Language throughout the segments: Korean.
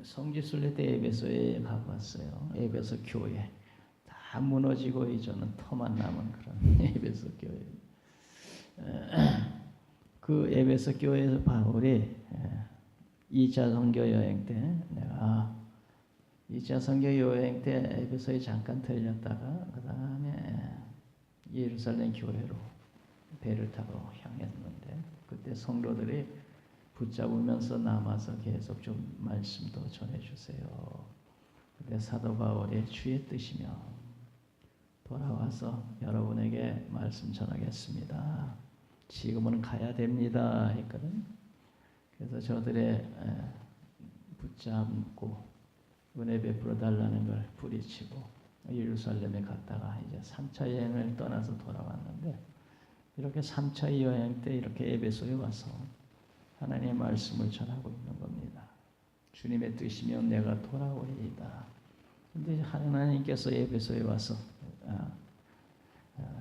성지순례 때 에베소에 가봤어요. 에베소 교회 다 무너지고 이제는 터만 남은 그런 에베소 교회. 그 에베소 교회에서 바울이 2차 선교 여행 때 내가 2차 선교 여행 때 에베소에 잠깐 들렸다가 그 다음에 예루살렘 교회로 배를 타고 향했는데 그때 성도들이 붙잡으면서 남아서 계속 좀 말씀도 전해주세요. 근데 사도 바울이 주의 뜻이면 돌아와서 여러분에게 말씀 전하겠습니다. 지금은 가야 됩니다 했거든. 그래서 저들의 붙잡고 은혜 베풀어 달라는 걸 부딪히고 예루살렘에 갔다가 이제 3차 여행을 떠나서 돌아왔는데 이렇게 3차 여행 때 이렇게 에베소에 와서 하나님의 말씀을 전하고 있는 겁니다. 주님의 뜻이면 내가 돌아오리이다. 근데 하나님께서 에베소에 와서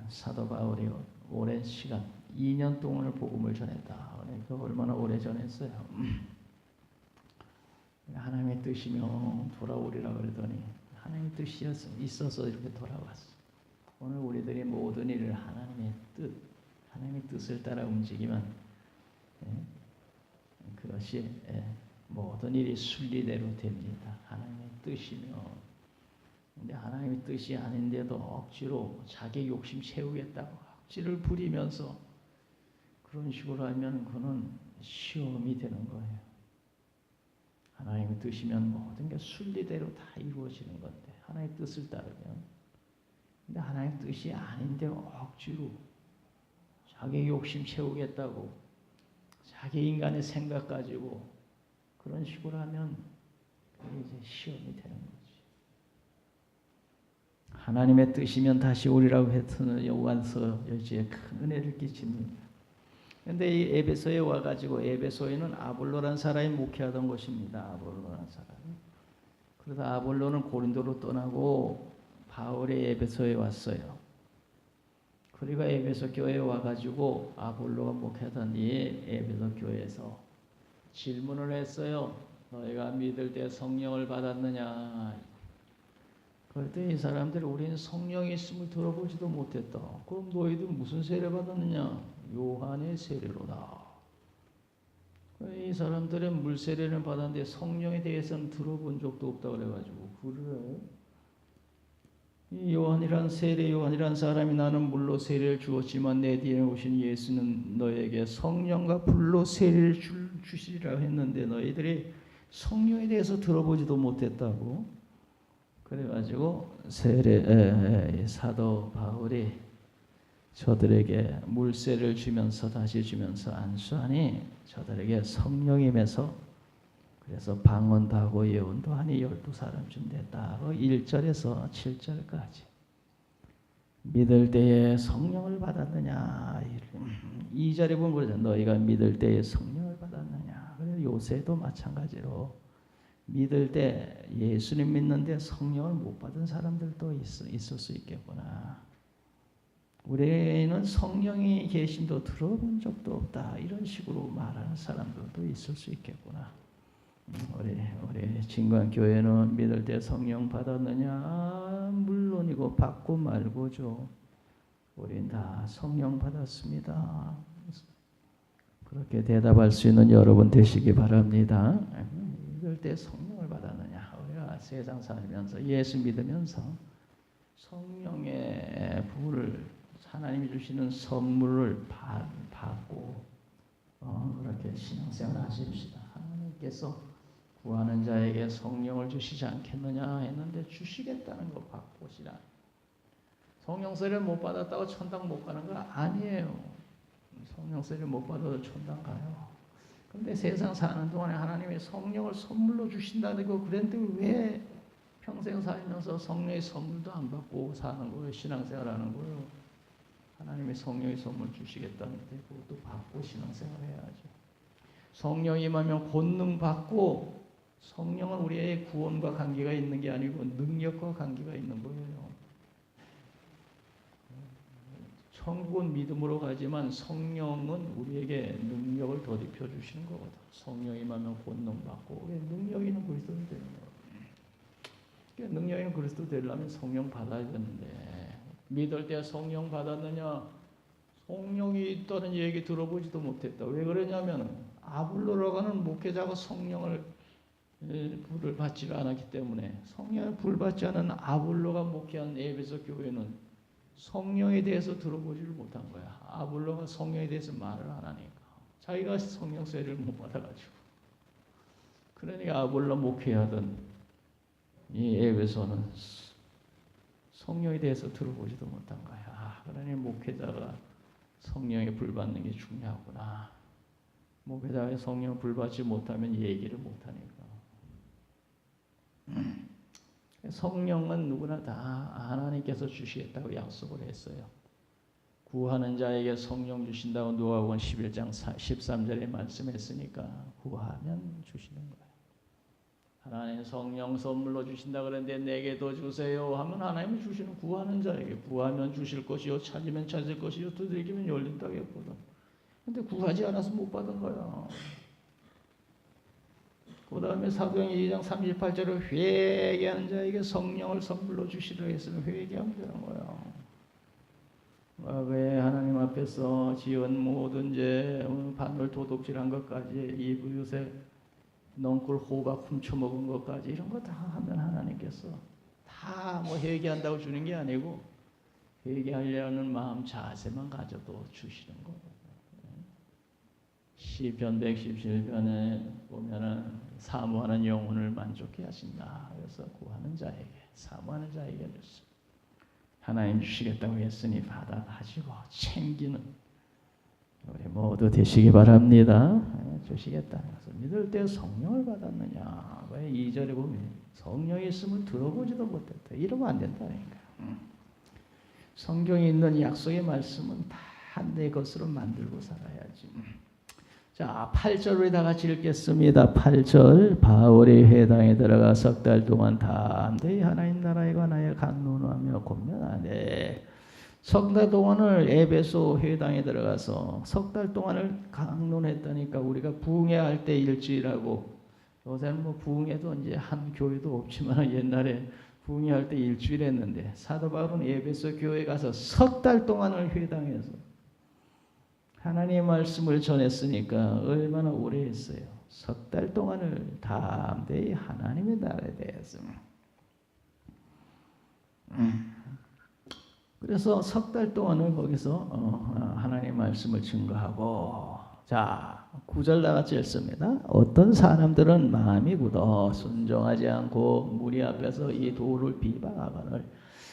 사도 바울이 오랜 시간 2년 동안을 복음을 전했다. 그러니까 얼마나 오래 전했어요. 하나님의 뜻이면 돌아오리라 그러더니 하나님의 뜻이 있어서 이렇게 돌아왔어. 오늘 우리들이 모든 일을 하나님의 뜻을 따라 움직이면 그것이 모든 일이 순리대로 됩니다. 하나님의 뜻이면. 근데 하나님의 뜻이 아닌데도 억지로 자기 욕심 채우겠다고 억지를 부리면서 그런 식으로 하면 그는 시험이 되는 거예요. 하나님의 뜻이면 모든 게 순리대로 다 이루어지는 건데 하나님의 뜻을 따르면 근데 하나님의 뜻이 아닌데 억지로 자기 욕심 채우겠다고 자기 인간의 생각 가지고 그런 식으로 하면 그게 이제 시험이 되는 거지. 하나님의 뜻이면 다시 오리라고 했던 요한서 여지에 큰 은혜를 끼칩니다. 그런데 이 에베소에 와가지고 에베소에는 아볼로라는 사람이 목회하던 곳입니다. 아볼로라는 사람이. 그러다 아볼로는 고린도로 떠나고 바울이 에베소에 왔어요. 그리고 에베소 교회에 와가지고 아볼로가 목회하던 이 에베소 교회에서 질문을 했어요. 너희가 믿을 때 성령을 받았느냐? 그랬더니 이 사람들이 우리는 성령이 있음을 들어보지도 못했다. 그럼 너희들 무슨 세례 받았느냐? 요한의 세례로다. 이 사람들은 물세례를 받았는데 성령에 대해서는 들어본 적도 없다 그래가지고 그래? 이 요한이란 사람이 나는 물로 세례를 주었지만 내 뒤에 오신 예수는 너에게 성령과 불로 세례를 주시리라 했는데 너희들이 성령에 대해서 들어보지도 못했다고. 그래가지고 사도 바울이 저들에게 물세를 주면서 다시 주면서 안수하니 저들에게 성령이 임해서 그래서 방언도 하고 예언도 하니 12사람쯤 됐다. 1절에서 7절까지 믿을 때에 성령을 받았느냐. 2절에 보면 그러죠. 너희가 믿을 때에 성령을 받았느냐. 그래서 요새도 마찬가지로 믿을 때 예수님 믿는데 성령을 못 받은 사람들도 있을 수 있겠구나. 우리는 성령이 계심도 들어본 적도 없다. 이런 식으로 말하는 사람들도 있을 수 있겠구나. 우리 진관교회는 믿을 때 성령 받았느냐? 물론이고 받고 말고죠. 우린 다 성령 받았습니다. 그렇게 대답할 수 있는 여러분 되시기 바랍니다. 믿을 때 성령을 받았느냐? 우리가 세상 살면서 예수 믿으면서 성령의 불을 하나님이 주시는 선물을 받고 그렇게 신앙생활 하십시다. 하나님께서 구하는 자에게 성령을 주시지 않겠느냐 했는데 주시겠다는 거 바꾸시라. 성령 세례를 못 받았다고 천당 못 가는 거 아니에요. 성령 세례를 못 받아도 천당 가요. 근데 세상 사는 동안에 하나님의 성령을 선물로 주신다는 거 그런데 왜 평생 살면서 성령의 선물도 안 받고 사는 거예요? 신앙생활하는 거예요? 하나님의 성령의 선물 주시겠다는데 그것도 받고 신앙생활 해야죠. 성령이 임하면 권능 받고 성령은 우리의 구원과 관계가 있는 게 아니고 능력과 관계가 있는 거예요. 천국은 믿음으로 가지만 성령은 우리에게 능력을 덧입혀 주시는 거거든. 성령이 임하면 권능 받고 능력 있는 그리스도 되는 거야. 능력 있는 그리스도 되려면 성령 받아야 되는데 믿을 때 성령 받았느냐? 성령이 있다는 얘기 들어보지도 못했다. 왜 그러냐면 아볼로라고는 목회자가 성령을 불을 받지 않았기 때문에 성령을 불 받지 않은 아볼로가 목회한 에베소 교회는 성령에 대해서 들어보지를 못한 거야. 아볼로가 성령에 대해서 말을 안 하니까. 자기가 성령 세례를 못 받아가지고. 그러니까 아볼로 목회하던 이 에베소는 성령에 대해서 들어보지도 못한 거야. 그러니 목회자가 성령에 불 받는 게 중요하구나. 목회자가 성령 불 받지 못하면 얘기를 못하니까. 성령은 누구나 다 하나님께서 주시겠다고 약속을 했어요. 구하는 자에게 성령 주신다고 누가복음 11장 13절에 말씀했으니까 구하면 주시는 거예요. 하나님 성령 선물로 주신다 그랬는데 내게도 주세요 하면 하나님이 주시는 구하는 자에게 구하면 주실 것이요 찾으면 찾을 것이요 두드리면 열린다고 했거든. 근데 구하지 않아서 못 받은 거야. 그 다음에 사도행 2장 38절에 회개하는 자에게 성령을 선물로 주시라 했으면 회개하면 되는 거야. 과거에 하나님 앞에서 지은 모든 죄, 바늘 도둑질한 것까지 이웃의 넝쿨 호박 훔쳐먹은 것까지 이런 거 다 하면 하나님께서 다 뭐 회개한다고 주는 게 아니고 회개하려는 마음 자세만 가져도 주시는 거거든요. 시편 117편에 보면은 사모하는 영혼을 만족해 하신다. 그래서 구하는 자에게 사모하는 자에게 줬어. 하나님 주시겠다고 했으니 받아가지고 챙기는 우리 모두 되시기 바랍니다. 주시겠다. 그래서 믿을 때 성령을 받았느냐? 왜 2절에 보면 성령이 있으면 들어보지도 못했다. 이러면 안 된다니까. 성경에 있는 약속의 말씀은 다 내 것으로 만들고 살아야지. 자, 8절 다 같이 읽겠습니다. 8절 바울이 회당에 들어가 석 달 동안 담대히 하나님 나라에 관하여 강론하며 권면하네. 석 달 동안을 에베소 회당에 들어가서 석 달 동안을 강론했다니까. 우리가 부흥회할 때 일주일하고 요새는 뭐 부흥회도 이제 한 교회도 없지만 옛날에 부흥회할 때 일주일 했는데 사도 바울은 에베소 교회에 가서 석 달 동안을 회당에서 하나님의 말씀을 전했으니까 얼마나 오래 했어요. 석 달 동안을 담대히 하나님의 나라에 대해서. 그래서 석 달 동안을 거기서 하나님의 말씀을 증거하고, 자 9절 다 같이 읽습니다. 어떤 사람들은 마음이 굳어 순종하지 않고 무리 앞에서 이 도를 비방하거늘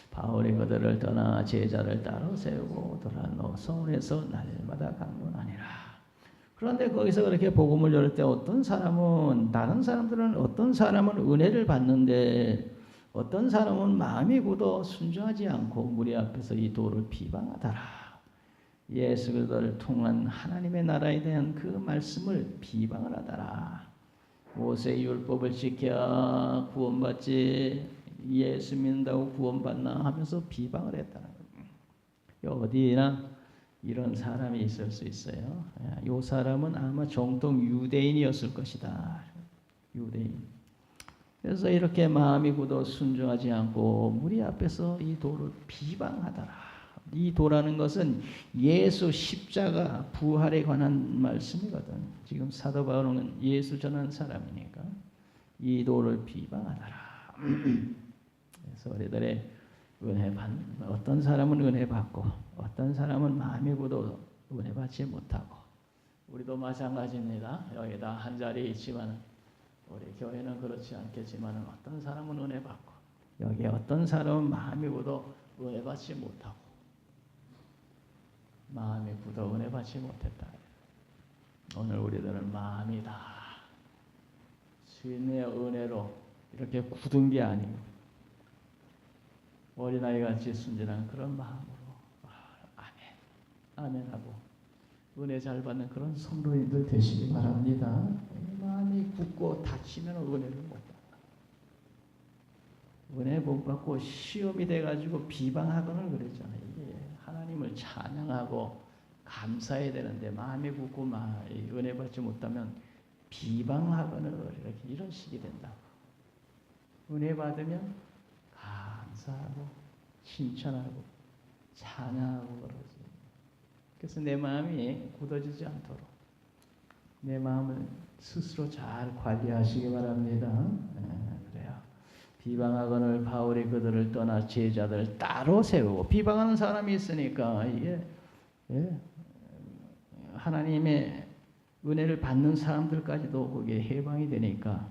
바울이 그들을 떠나 제자를 따로 세우고 돌아노 성원에서 날마다 강론하니라. 그런데 거기서 그렇게 복음을 전할 때 어떤 사람은 다른 사람들은 어떤 사람은 은혜를 받는데 어떤 사람은 마음이 굳어 순종하지 않고 무리 앞에서 이 도를 비방하더라. 예수 그리스도를 통한 하나님의 나라에 대한 그 말씀을 비방을 하더라. 모세의 율법을 지켜 구원받지 예수 믿는다고 구원받나 하면서 비방을 했다는 거예요. 어디나 이런 사람이 있을 수 있어요. 이 사람은 아마 정통 유대인이었을 것이다. 유대인. 그래서 이렇게 마음이 굳어 순종하지 않고 무리 앞에서 이 도를 비방하더라. 이 도라는 것은 예수 십자가 부활에 관한 말씀이거든. 지금 사도 바울은 예수 전한 사람이니까 이 도를 비방하더라. 그래서 우리들의 은혜 받는 어떤 사람은 은혜 받고 어떤 사람은 마음이 굳어 은혜 받지 못하고 우리도 마찬가지입니다. 여기다 한 자리에 있지만 우리 교회는 그렇지 않겠지만 어떤 사람은 은혜 받고 여기 어떤 사람은 마음이 굳어 은혜 받지 못하고 마음이 굳어 은혜 받지 못했다. 오늘 우리들은 마음이 다 주님의 은혜로 이렇게 굳은 게 아니고 어린아이같이 순진한 그런 마음으로 아멘, 아멘하고 은혜 잘 받는 그런 성도인들 되시기 바랍니다. 마음이 굳고 다치면 은혜를 못 받아. 은혜 못 받고 시험이 돼가지고 비방하거나 그랬잖아요. 이게 하나님 하나님을 찬양하고 감사해야 되는데 마음이 굳고 은혜 받지 못하면 비방하거나 이렇게 이런 식이 된다. 은혜 받으면 감사하고 칭찬하고 찬양하고 그러지. 그래서 내 마음이 굳어지지 않도록 내 마음을 스스로 잘 관리하시기 바랍니다. 그래요. 비방하거늘 바울이 그들을 떠나 제자들을 따로 세우고 비방하는 사람이 있으니까 이게 하나님의 은혜를 받는 사람들까지도 거기에 해방이 되니까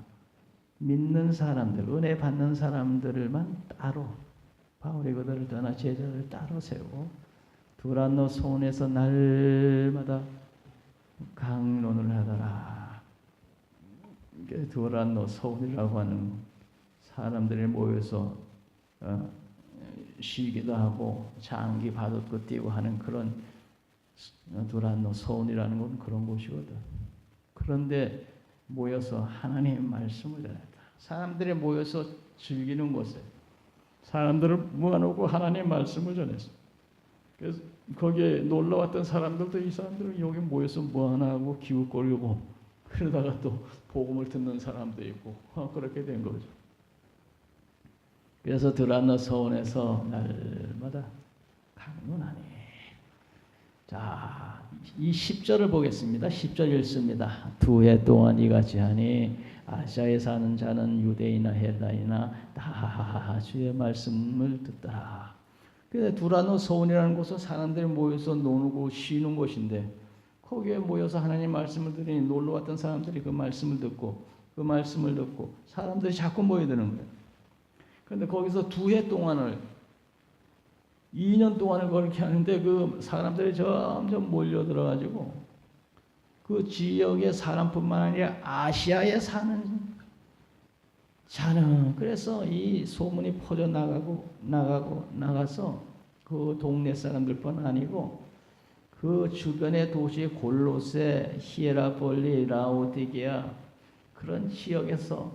믿는 사람들, 은혜 받는 사람들만 따로 바울이 그들을 떠나 제자들을 따로 세우고 두란노 소원에서 날마다 강론을 하더라. 두란노 소원이라고 하는 사람들이 모여서 쉬기도 하고 장기 바둑도 뛰고 하는 그런 두란노 소원이라는 건 그런 곳이거든. 그런데 모여서 하나님의 말씀을 전했다. 사람들이 모여서 즐기는 곳에 사람들을 모아놓고 하나님의 말씀을 전했어. 그래서 거기에 놀러 왔던 사람들도 이 사람들은 여기 모여서 뭐 하나 하고 기웃거리고 그러다가 또 복음을 듣는 사람도 있고 그렇게 된 거죠. 그래서 두란노 서원에서 날마다 강론하니. 자, 이 10절을 보겠습니다. 10절 읽습니다. 2해 동안 이같이 하니 아시아에 사는 자는 유대인이나 헬라이나 다 주의 말씀을 듣더라. 그래서 두란노 서원이라는 곳은 사람들이 모여서 노는 쉬는 곳인데 거기에 모여서 하나님 말씀을 들으니 놀러 왔던 사람들이 그 말씀을 듣고 사람들이 자꾸 모여드는 거예요. 그런데 거기서 2해 동안을 2년 동안을 그렇게 하는데 그 사람들이 점점 몰려들어가지고 그 지역의 사람뿐만 아니라 아시아에 사는 자는 그래서 이 소문이 퍼져 나가서 그 동네 사람들뿐 아니고 그 주변의 도시 골로새, 히에라폴리, 라오디게아 그런 지역에서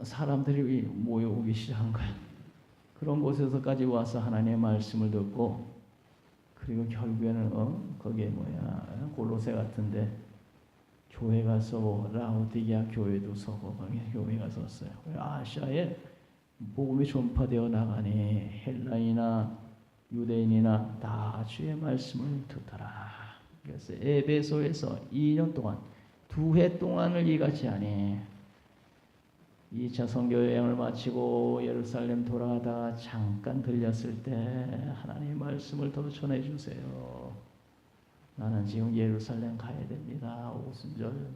사람들이 모여오기 시작한 거예요. 그런 곳에서까지 와서 하나님의 말씀을 듣고 그리고 결국에는 거기에 골로새 같은데 교회가 서고 라오디게아 교회도 서고 교회가 섰어요. 아시아에 복음이 전파되어 나가니 헬라인이나 유대인이나 다 주의 말씀을 듣더라. 그래서 에베소에서 2년 동안 2해 동안을 이같이 하니 2차 선교 여행을 마치고 예루살렘 돌아가다가 잠깐 들렸을 때 하나님의 말씀을 더 전해주세요. 나는 지금 예루살렘 가야 됩니다. 오순절,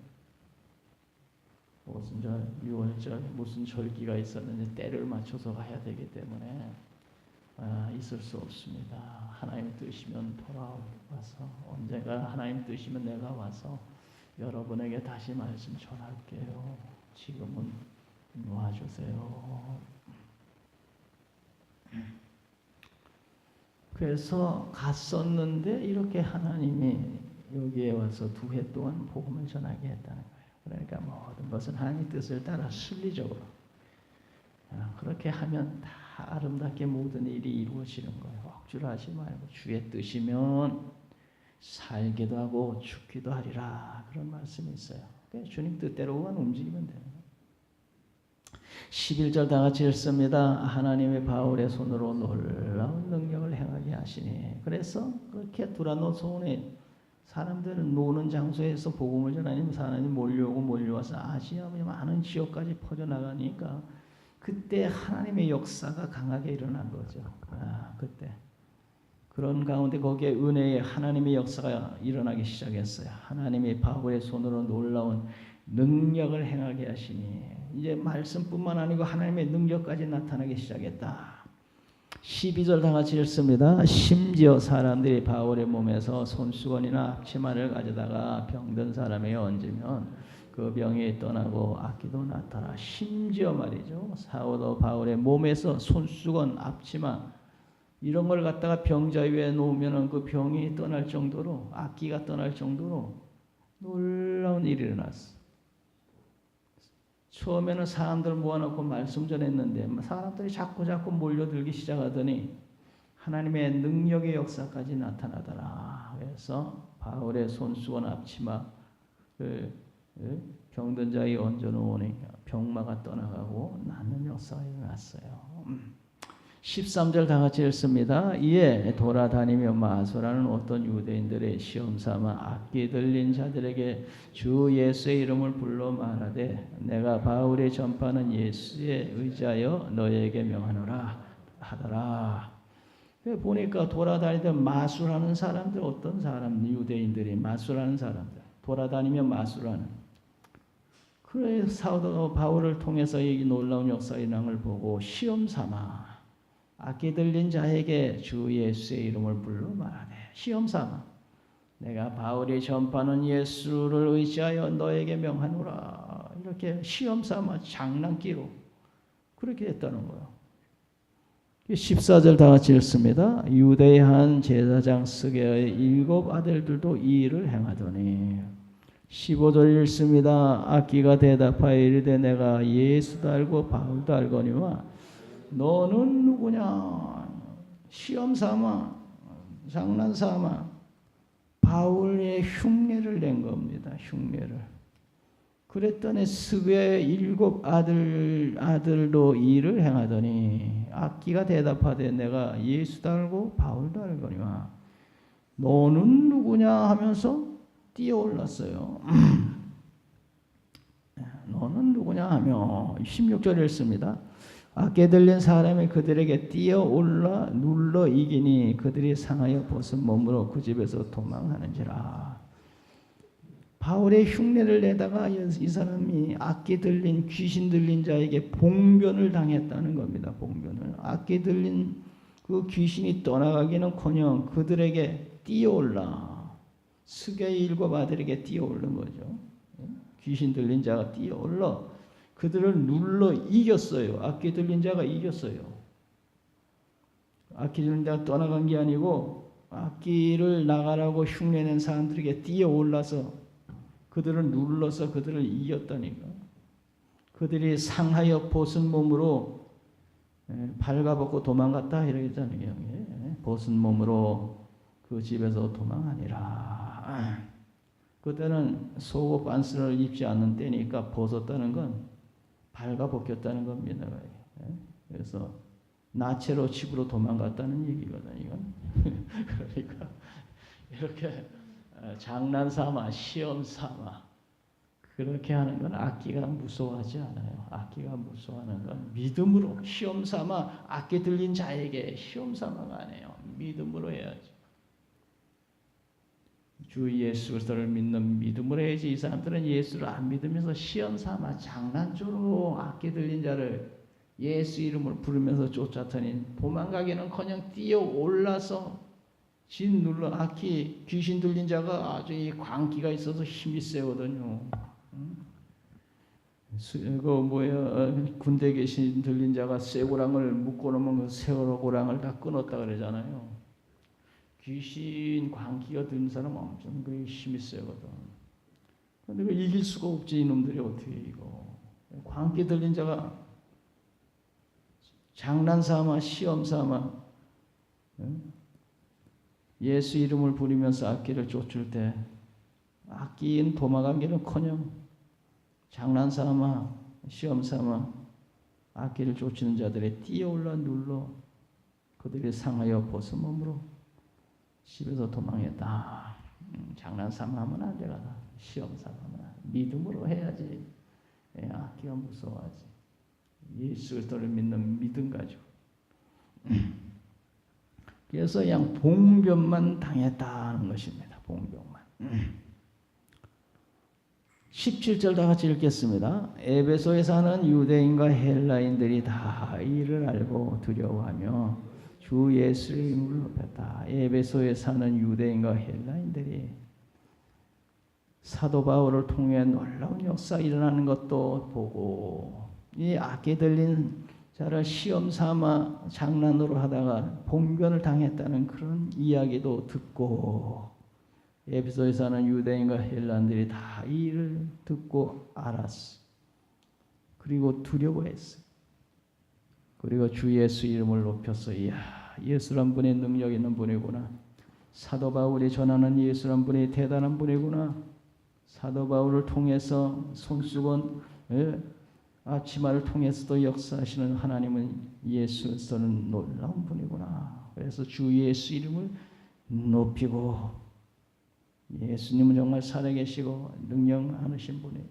6월절 무슨 절기가 있었는데 때를 맞춰서 가야 되기 때문에 있을 수 없습니다. 하나님 뜻이면 돌아와서 언젠가 하나님 뜻이면 내가 와서 여러분에게 다시 말씀 전할게요. 지금은 놓아주세요. 그래서 갔었는데 이렇게 하나님이 여기에 와서 2해 동안 복음을 전하게 했다는 거예요. 그러니까 모든 것은 하나님의 뜻을 따라 순리적으로 그렇게 하면 다 아름답게 모든 일이 이루어지는 거예요. 억지로하지 말고 주의 뜻이면 살기도 하고 죽기도 하리라 그런 말씀이 있어요. 그러니까 주님 뜻대로만 움직이면 되는 거예요. 11절 다 같이 읽습니다. 하나님의 바울의 손으로 놀라운 능력을 행하게 하시니. 그래서 그렇게 두란노 소원에 사람들은 노는 장소에서 복음을 전하면서 하나님 몰려와서 아시아 많은 지역까지 퍼져나가니까 그때 하나님의 역사가 강하게 일어난 거죠. 그때 그런 가운데 거기에 은혜의 하나님의 역사가 일어나기 시작했어요. 하나님이 바울의 손으로 놀라운 능력을 행하게 하시니 이제 말씀뿐만 아니고 하나님의 능력까지 나타나기 시작했다. 12절 다 같이 읽습니다. 심지어 사람들이 바울의 몸에서 손수건이나 앞치마를 가져다가 병든 사람에게 얹으면 그 병이 떠나고 악기도 나타나. 심지어 말이죠. 사도 바울의 몸에서 손수건, 앞치마 이런 걸 갖다가 병자 위에 놓으면 그 병이 떠날 정도로 악기가 떠날 정도로 놀라운 일이 일어났어. 처음에는 사람들 모아놓고 말씀 전했는데 사람들이 자꾸 몰려들기 시작하더니 하나님의 능력의 역사까지 나타나더라. 그래서 바울의 손수건 앞치마를 병든 자의 얹어놓으니 병마가 떠나가고 낫는 역사가 일어났어요. 13절 다 같이 읽습니다. 이에 돌아다니며 마소라는 어떤 유대인들의 시험삼아 악기 들린 자들에게 주 예수의 이름을 불러 말하되 내가 바울이 전파하는 예수에 의지하여 너에게 명하노라 하더라. 보니까 돌아다니던 마술하는 사람들, 어떤 사람, 유대인들이 마술하는 사람들, 돌아다니며 마술하는. 그래 사도 바울을 통해서 이 놀라운 역사 일어난 보고 시험삼아 악기 들린 자에게 주 예수의 이름을 불러 말하되, 시험삼아 내가 바울이 전파하는 예수를 의지하여 너에게 명하노라. 이렇게 시험삼아 장난기로 그렇게 했다는 거예요. 14절 다 같이 읽습니다. 유대의 한 제사장 스게의 7 아들들도 이 일을 행하더니 15절 읽습니다. 악기가 대답하여 이르되 내가 예수도 알고 바울도 알거니와 너는 누구냐? 시험삼아 장난삼아 바울의 흉내를 낸 겁니다. 흉내를. 그랬더니 스게의 7 아들도 일을 행하더니 악기가 대답하되 내가 예수도 알고 바울도 알거니와 너는 누구냐 하면서 뛰어올랐어요. 너는 누구냐 하며 16절에 읽습니다. 악기 들린 사람이 그들에게 뛰어올라 눌러 이기니 그들이 상하여 벗은 몸으로 그 집에서 도망하는지라. 바울의 흉내를 내다가 이 사람이 악기 들린 귀신 들린 자에게 봉변을 당했다는 겁니다. 봉변을. 악기 들린 그 귀신이 떠나가기는커녕 그들에게 뛰어올라. 스게의 7 아들에게 뛰어오른 거죠. 귀신 들린 자가 뛰어올라 그들을 눌러 이겼어요. 악기 들린 자가 이겼어요. 악기 들린 자가 떠나간 게 아니고 악기를 나가라고 흉내낸 사람들에게 뛰어올라서 그들을 눌러서 그들을 이겼다니까. 그들이 상하여 벗은 몸으로 발가벗고 도망갔다 이러잖아요. 벗은 몸으로 그 집에서 도망하니라. 그때는 속옷 반스를 입지 않는 때니까 벗었다는 건 발가벗겼다는 겁니다. 그래서 나체로 집으로 도망갔다는 얘기거든요. 이건. 그러니까 이렇게 장난삼아 시험삼아 그렇게 하는 건 악기가 무서워하지 않아요. 악기가 무서워하는 건 믿음으로 시험삼아 악기 들린 자에게 시험삼아가 아니에요. 믿음으로 해야지. 주 예수 그리스도를 믿는 믿음으로 해야지. 이 사람들은 예수를 안 믿으면서 시험삼아 장난조로 악기 들린 자를 예수 이름을 부르면서 쫓았더니 도망가기는커녕 뛰어올라서 진 눌러. 악기 귀신 들린 자가 아주 이 광기가 있어서 힘이 세거든요. 군대 귀신 들린 자가 쇠고랑을 묶어놓으면 그 쇠고랑을 다 끊었다 그러잖아요. 귀신 광기가 든 사람은 엄청 그 힘이 세거든. 근데 그 이길 수가 없지. 이놈들이 어떻게 이거. 광기 들린 자가 장난삼아 시험삼아 예수 이름을 부리면서 악기를 쫓을 때 악기인 도망가기는커녕 장난삼아 시험삼아 악기를 쫓는 자들이 뛰어올라 눌러 그들이 상하여 벗은 몸으로 집에서 도망했다. 장난삼아 하면 안 되거든. 시험삼아 하면 믿음으로 해야지. 악기가 무서워하지. 예수 그리스도를 믿는 믿음 가지고. 그래서 그냥 봉변만 당했다는 것입니다. 봉변만. 17절 다 같이 읽겠습니다. 에베소에 사는 유대인과 헬라인들이 다 이를 알고 두려워하며 주 예수의 이름을 높였다. 에베소에 사는 유대인과 헬라인들이 사도 바울을 통해 놀라운 역사 일어나는 것도 보고 이 악기 들린 자를 시험 삼아 장난으로 하다가 봉변을 당했다는 그런 이야기도 듣고 에베소에 사는 유대인과 헬라인들이 다 이 일을 듣고 알았어. 그리고 두려워했어. 그리고 주 예수 이름을 높여서 이야 예수란 분의 능력 있는 분이구나. 사도 바울이 전하는 예수란 분이 대단한 분이구나. 사도 바울을 통해서 손수건 앞치마를 통해서도 역사하시는 하나님은 예수는 놀라운 분이구나. 그래서 주 예수 이름을 높이고 예수님은 정말 살아계시고 능력 많으신 분이에요.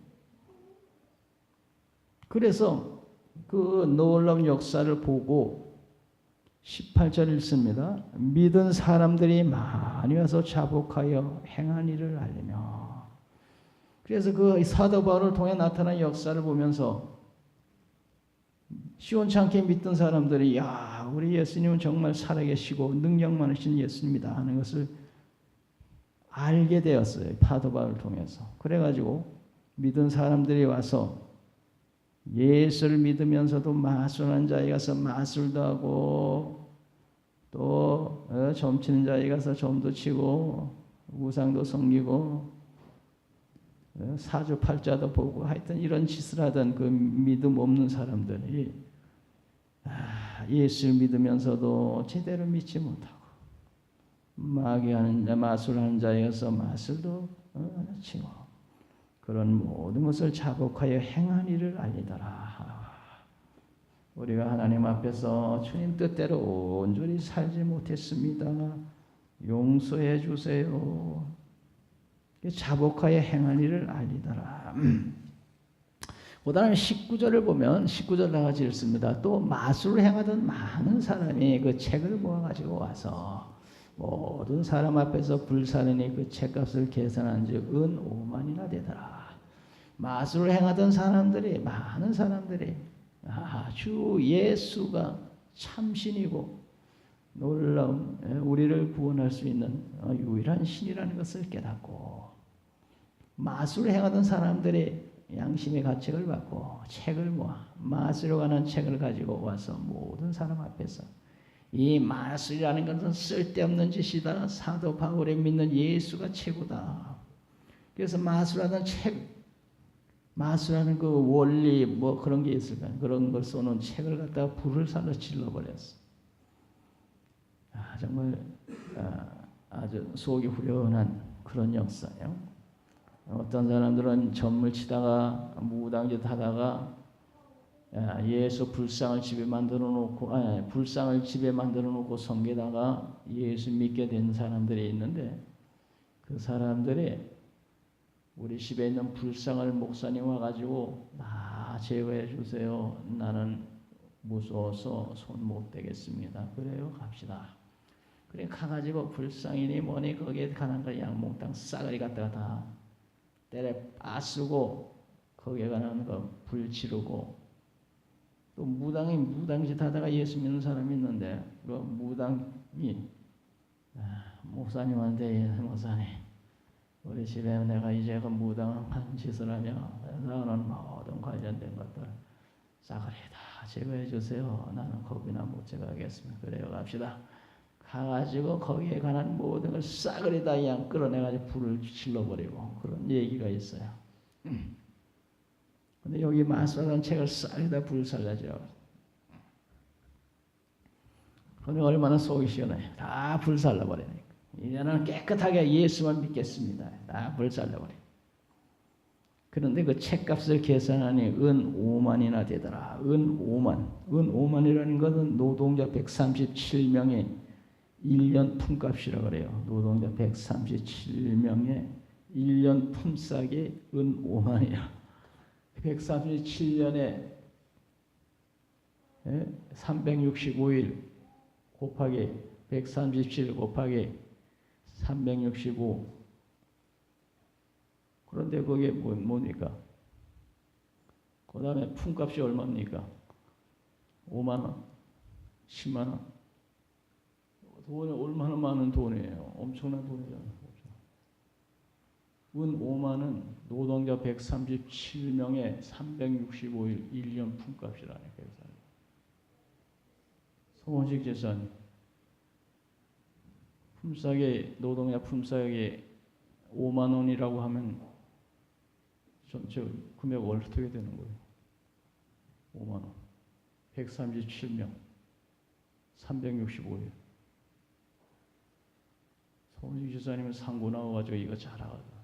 그래서 그 놀라운 역사를 보고 18절 읽습니다. 믿은 사람들이 많이 와서 자복하여 행한 일을 알리며. 그래서 그 사도 바울을 통해 나타난 역사를 보면서 시원찮게 믿던 사람들이 야, 우리 예수님은 정말 살아계시고 능력 많으신 예수님이다 하는 것을 알게 되었어요. 사도 바울을 통해서. 그래가지고 믿은 사람들이 와서 예수를 믿으면서도 마술하는 자에 가서 마술도 하고 또 점치는 자에 가서 점도 치고 우상도 섬기고 사주팔자도 보고 하여튼 이런 짓을 하던 그 믿음 없는 사람들이 예수를 믿으면서도 제대로 믿지 못하고 마귀하는 자, 마술하는 자에 가서 마술도 치고 그런 모든 것을 자복하여 행한 일을 알리더라. 우리가 하나님 앞에서 주님 뜻대로 온전히 살지 못했습니다. 용서해 주세요. 자복하여 행한 일을 알리더라. 그 다음에 19절을 보면 19절 나같이 읽습니다. 또 마술을 행하던 많은 사람이 그 책을 모아가지고 와서 모든 사람 앞에서 불사르니 그 책값을 계산한 즉 은 5만이나 되더라. 마술을 행하던 사람들이 많은 사람들이 주 예수가 참신이고 놀라운 우리를 구원할 수 있는 유일한 신이라는 것을 깨닫고 마술을 행하던 사람들이 양심의 가책을 받고 책을 모아 마술에 관한 책을 가지고 와서 모든 사람 앞에서 이 마술이라는 것은 쓸데없는 짓이다. 사도 바울이 믿는 예수가 최고다. 그래서 마술하는 책, 마술하는 그 원리 뭐 그런 게 있을까요? 그런 걸 써놓은 책을 갖다가 불을 살려 질러버렸어. 정말 아주 속이 후련한 그런 역사예요. 어떤 사람들은 점을 치다가 무당짓 하다가 예수 불상을 집에 만들어 놓고 불상을 집에 만들어 놓고 섬기다가 예수 믿게 된 사람들이 있는데 그 사람들이 우리 집에 있는 불상을 목사님 와가지고 다 제거해 주세요. 나는 무서워서 손 못 대겠습니다. 그래요, 갑시다. 그래 가가지고 불상이니 뭐니 거기에 가는 거 양몽땅 싸그리 갖다가 다 때려 빠쓰고 거기에 가는 거 불 지르고 또 무당이 무당짓 하다가 예수 믿는 사람이 있는데 그 무당이 목사님한테 목사님 우리 집에 내가 이제 그 무당한 짓을 하며 나는 모든 관련된 것들 싸그리 다 제거해 주세요. 나는 겁이나 못 제거하겠습니다. 그래요, 갑시다. 가가지고 거기에 관한 모든 걸 싸그리 다 그냥 끌어내가지고 불을 질러버리고 그런 얘기가 있어요. 근데 여기 마술하는 책을 싸그리 다 불살라지라고. 그런데 얼마나 속이 시원해. 다 불살라버리니까. 이제는 깨끗하게 예수만 믿겠습니다. 다 불살라버려. 그런데 그 책값을 계산하니 은 5만이나 되더라. 은 5만. 은 5만이라는 것은 노동자 137명의 1년 품값이라고 그래요. 노동자 137명의 1년 품삯이 은 5만이야. 137년에 365일 곱하기 137 곱하기 365 그런데 그게 뭡니까? 그 다음에 품값이 얼마입니까? 5만 원, 10만 원. 돈이 얼마나 많은 돈이에요. 엄청난 돈이잖아요. 은 5만은 노동자 137명의 365일 1년 품값이라니까. 송원식 재산 품삯이 노동자 품삯이 5만 원이라고 하면 전체 금액 어떻게 되는 거예요? 5만 원. 137명. 365일. 손주 지사님은 상고 나와가지고 이거 잘하거든.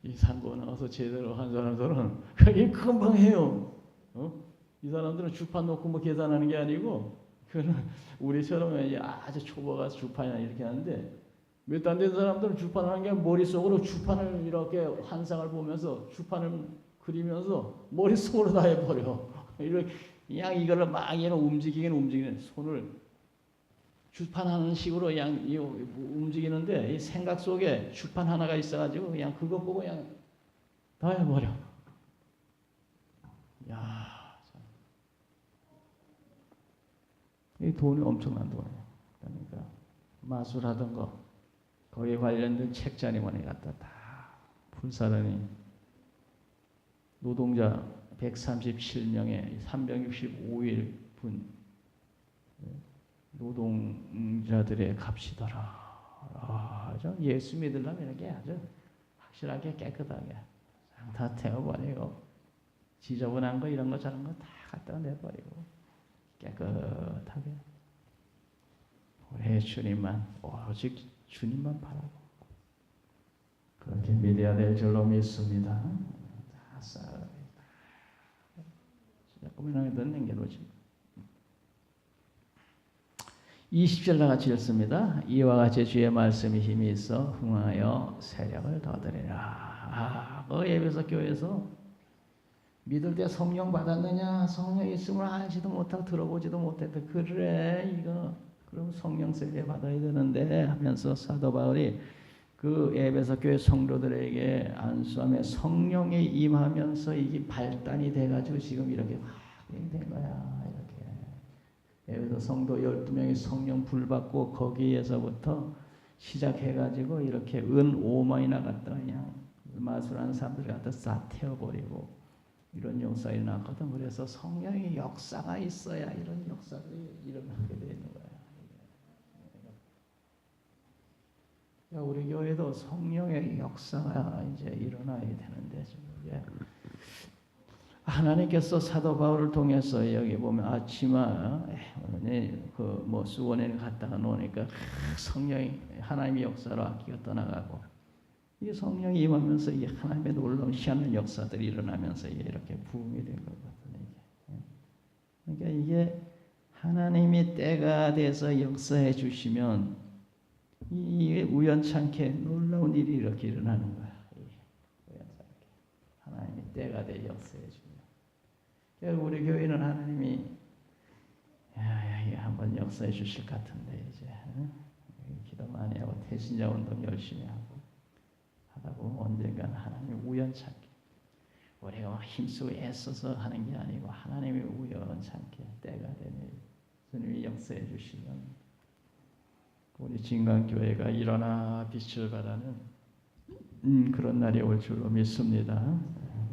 이 상고 나와서 제대로 한 사람들은 그게 금방 해요. 이 사람들은 주판 놓고 뭐 계산하는 게 아니고, 그는 우리처럼 아주 초보가 주판이나 이렇게 하는데, 몇 안 된 사람들은 주판하는 게 머릿속으로 주판을 이렇게 환상을 보면서 주판을 그리면서 머릿속으로 다 해버려. 그냥 이거를 막 움직이는 손을 주판하는 식으로 그냥 움직이는데, 이 생각 속에 주판 하나가 있어가지고 그냥 그거 보고 그냥 다 해버려. 야, 참. 이 돈이 엄청난 돈이에요. 그러니까 마술하던 거, 거기에 관련된 책자리만에 갖다 다 불사르니 노동자 137명의 365일 분 노동자들의 값이더라. 예수 믿으려면 이렇게 아주 확실하게 깨끗하게 다 태워버리고, 지저분한 거 이런 거 저런 거 다 갖다 내버리고 깨끗하게 우리 주님만, 오직 주님만 바라고 그렇게 믿어야 될 줄로 믿습니다. 다 쌓아야 진짜 고민하게 듣는 게 뭐지? 20절 다 같이 읽습니다. 이와 같이 주의 말씀이 힘이 있어 흥하여 세력을 더하리라. 그 에베소 교회에서 믿을 때 성령 받았느냐? 성령 있음을 알지도 못하고 들어보지도 못했다. 그래 이거 그럼 성령 세례 받아야 되는데 하면서 사도 바울이 그 에베소 교회 성도들에게 안수함에 성령이 임하면서 이게 발단이 돼가지고 지금 이렇게 된 거야. 에베소 성도 12명이 성령 불 받고 거기에서부터 시작해가지고 이렇게 은 5만이나 갖다 그냥 마술하는 사람들 갖다 싹 태워버리고 이런 역사 일어났거든. 그래서 성령의 역사가 있어야 이런 역사들이 일어나게 되는 거야. 우리 교회도 성령의 역사가 이제 일어나야 되는데 지금 하나님께서 사도 바울을 통해서 여기 보면 아치마 그뭐 수원에 갔다가 노니까 성령이 하나님의 역사로 악기가 떠나가고 이 성령이 임하면서 이 하나님의 놀라운 희한한 역사들이 일어나면서 이렇게 부흥이 된 거거든요. 그러니까 이게 하나님이 때가 돼서 역사해 주시면 이 우연찮게 놀라운 일이 이렇게 일어나는 거야. 우연찮게 하나님이 때가 돼 역사해 주면 우리 교회는 하나님이 한번 역사해 주실 것 같은데 이제 기도 많이 하고 태신자 운동 열심히 하고 하다 보면 언젠가는 하나님이 우연찮게 우리가 힘쓰고 애써서 하는 게 아니고 하나님이 우연찮게 때가 되니 주님이 역사해 주시면 우리 진강교회가 일어나 빛을 발하는 그런 날이 올 줄로 믿습니다.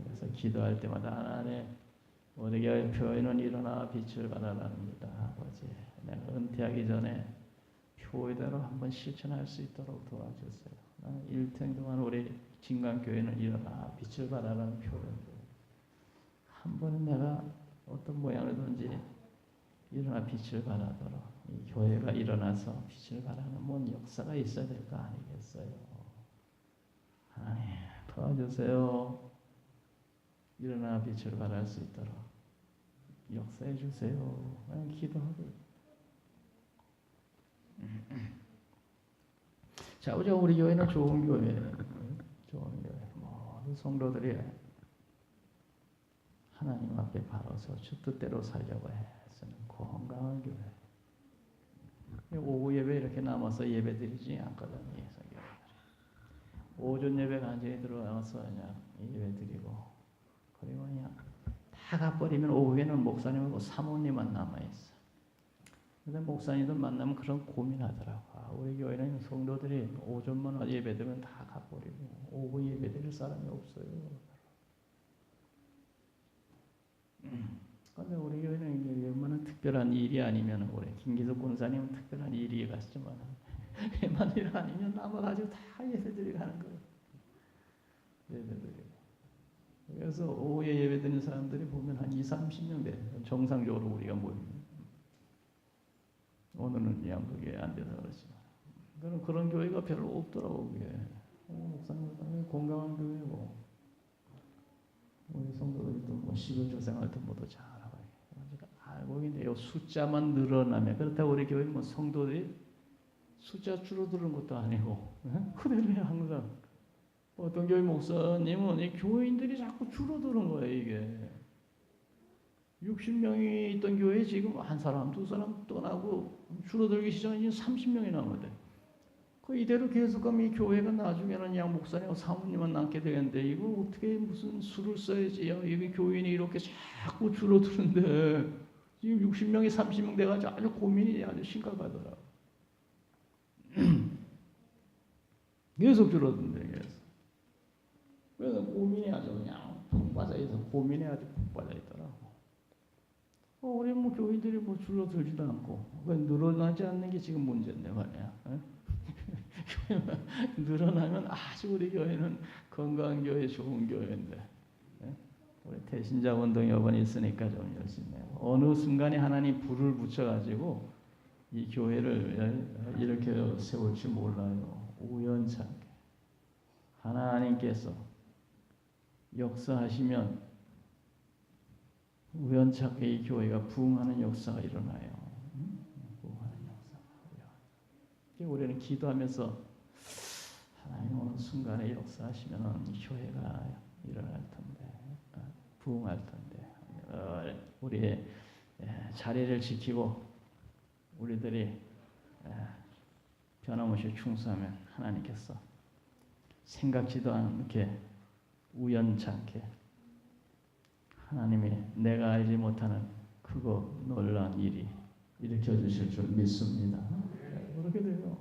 그래서 기도할 때마다 하나님 우리 교회는 일어나 빛을 발하랍니다. 아버지 내가 은퇴하기 전에 표대로 한번 실천할 수 있도록 도와주세요. 나는 일생 동안 우리 진강교회는 일어나 빛을 발하라는 표현들 한 번은 내가 어떤 모양이든지 일어나 빛을 발하도록 이 교회가 일어나서 빛을 발하는 뭔 역사가 있어야 될 거 아니겠어요. 하나님 도와주세요. 일어나 빛을 발할 수 있도록 역사해 주세요. 그냥 기도하고 자, 우리 교회는 좋은 교회예요. 좋은 교회. 모든 성도들이 하나님 앞에 바로서 주 뜻대로 살려고 애쓰는 건강한 교회. 오후 예배 이렇게 남아서 예배 드리지 않거든요. 오전 예배 간절히 들어가서 그냥 예배 드리고 그리고 그냥 다 가버리면 오후에는 목사님하고 사모님만 남아있어. 근데 목사님들 만나면 그런 고민하더라고. 우리 교회는 성도들이 오전만 예배 드리면 다 가버리고 오후 예배 드릴 사람이 없어요. 근데 우리 교회는 얼마나 특별한 일이 아니면 우리 김기숙 권사님은 특별한 일이 갔지만 웬만한 일 아니면 남아가지고 다 예배드리고 하는 거예요. 예배드리고. 그래서 오후에 예배드리는 사람들이 보면 한 20-30명 돼. 정상적으로 우리가 모입니다. 오늘은 그냥 그게 안 돼서 그렇지만. 그런 교회가 별로 없더라고. 그게. 목사님 건강한 교회고 우리 성도들도 뭐 시금조 생활도 모두 잘하고 알고 있는데 숫자만 늘어나면 그렇다고 우리 교회 뭐 성도들이 숫자 줄어드는 것도 아니고 그래요 항상. 어떤 교회 목사님은 이 교인들이 자꾸 줄어드는 거예요 이게. 60명이 있던 교회 지금 한 사람, 두 사람 떠나고 줄어들기 시작하니 30명이 남았대. 그 이대로 계속 가면 이 교회가 나중에는 그냥 목사님하고 사모님만 남게 되겠는데 이거 어떻게 무슨 수를 써야지? 여기 교인이 이렇게 자꾸 줄어드는데 지금 60명이 30명 돼가지고 아주 고민이 아주 심각하더라. 계속 줄어든대 계속. 그래서 고민이 아주 그냥 푹 빠져있어. 고민에 아주 푹 빠져있더라고. 우리 뭐 교인들이 뭐 줄어들지도 않고 늘어나지 않는 게 지금 문제인데 말이야. 늘어나면 아주 우리 교회는 건강한 교회, 좋은 교회인데 우리 대신자 운동 여번이 있으니까 좀 열심히 해요. 어느 순간에 하나님 불을 붙여가지고 이 교회를 이렇게 세울지 몰라요. 우연찮게 하나님께서 역사하시면 우연찮게 이 교회가 부흥하는 역사가 일어나요. 부흥하는 역사가 일어나요. 우리는 기도하면서 하나님 어느 순간에 역사하시면 이 교회가 일어날 텐데, 부흥할 텐데, 우리의 자리를 지키고 우리들이 변함없이 충성하면 하나님께서 생각지도 않게 우연찮게 하나님이 내가 알지 못하는 크고 놀라운 일이 일으켜 주실 줄 믿습니다. 그렇게 돼요.